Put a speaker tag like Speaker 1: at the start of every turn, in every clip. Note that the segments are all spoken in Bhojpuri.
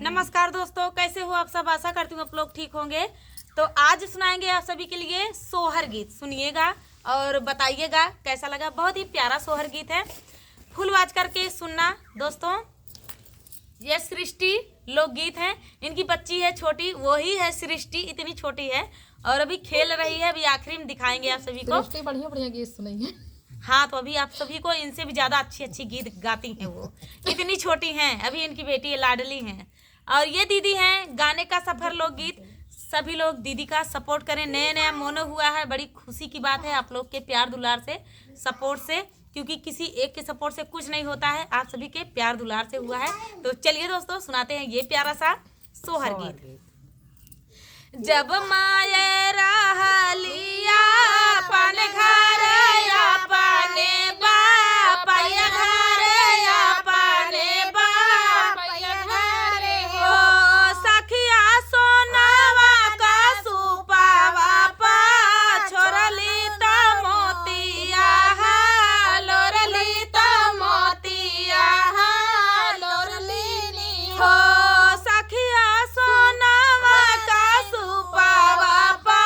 Speaker 1: नमस्कार दोस्तों, कैसे हो आप सब। आशा करती हूँ आप लोग ठीक होंगे। तो आज सुनाएंगे आप सभी के लिए सोहर गीत। सुनिएगा और बताइएगा कैसा लगा। बहुत ही प्यारा सोहर गीत है, फुल आवाज करके सुनना दोस्तों। ये सृष्टि लोकगीत है। इनकी बच्ची है छोटी, वही है सृष्टि, इतनी छोटी है और अभी खेल रही है। अभी आखिरी में दिखाएंगे आप सभी को।
Speaker 2: बढ़िया बढ़िया गीत सुनाइए।
Speaker 1: हाँ, तो अभी आप सभी को इनसे भी ज्यादा अच्छी अच्छी गीत गाती हैं वो। इतनी छोटी हैं, अभी इनकी बेटी है, लाडली हैं। और ये दीदी हैं गाने का सफर लोकगीत। सभी लोग दीदी का सपोर्ट करें। नया नया मोनो हुआ है, बड़ी खुशी की बात है आप लोग के प्यार दुलार से, सपोर्ट से, क्योंकि किसी एक के सपोर्ट से कुछ नहीं होता है, आप सभी के प्यार दुलार से हुआ है। तो चलिए दोस्तों सुनाते हैं ये प्यारा सा सोहर गीत। जब माये रहलिया अपन घर अपने बाप घर अपने बाप घर हो सखिया सोनावा का सुपावा पा छोरली त मोतिया लोरली त मोतिया लोरली हो सखिया सोनावा का सुपावा पा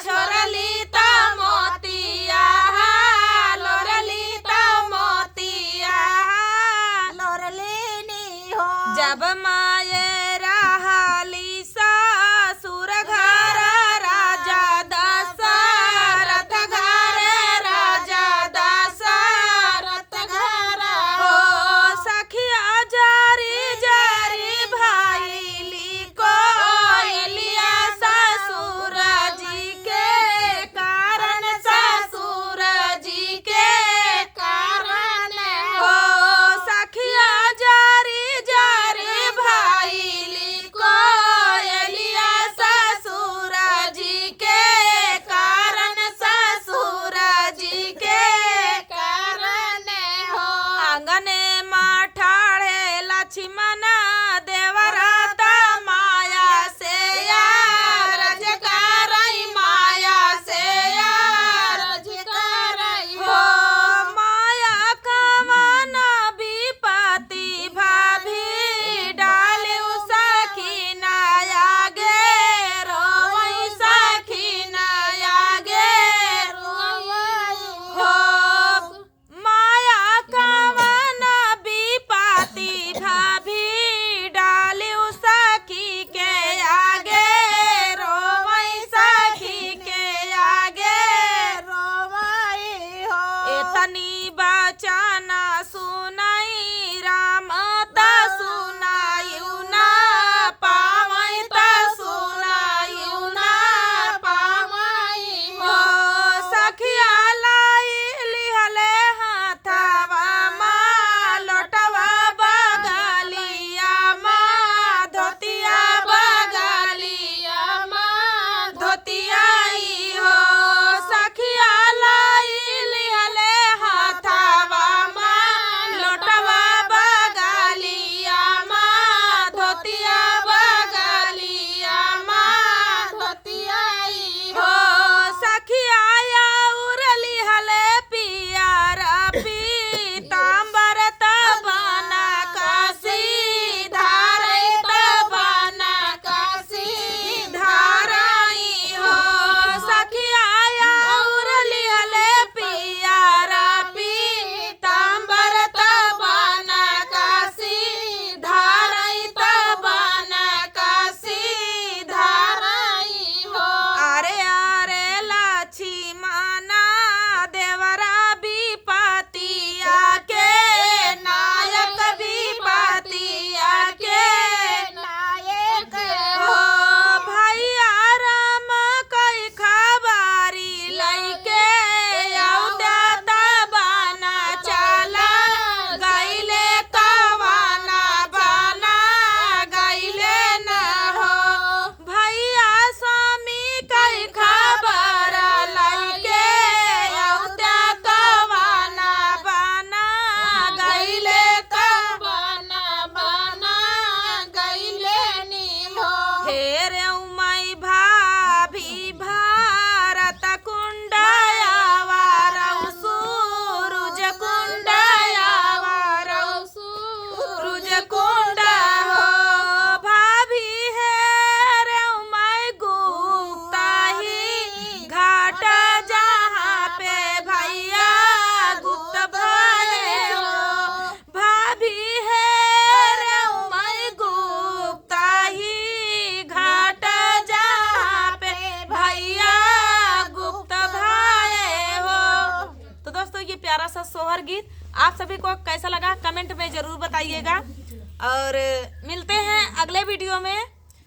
Speaker 1: छोरली त मोतिया लोरली त मोतिया लोरली हो। जब माये रहली ससुर घर राजा दशरथ घर राजा दशरथ घर हो सखिया जारी जारी भाईली कोयलिया ससुर जी के कारण ससुर जी के कारण हो सखिया जारी जारी भाई को कैसा लगा कमेंट में ज़रूर बताइएगा। और मिलते हैं अगले वीडियो में।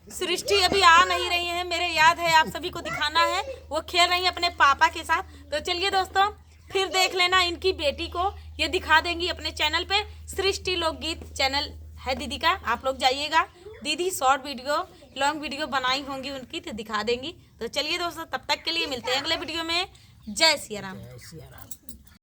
Speaker 1: सृष्टि अभी आ नहीं रही है, मेरे याद है आप सभी को दिखाना है, वो खेल रही है अपने पापा के साथ। तो चलिए दोस्तों, फिर देख लेना इनकी बेटी को, ये दिखा देंगी अपने चैनल पे। सृष्टि लोकगीत चैनल है दीदी का, आप लोग जाइएगा। दीदी शॉर्ट वीडियो, लॉन्ग वीडियो बनाई होंगी उनकी, तो दिखा देंगी। तो चलिए दोस्तों, तब तक के लिए मिलते हैं अगले वीडियो में। जय सिया राम।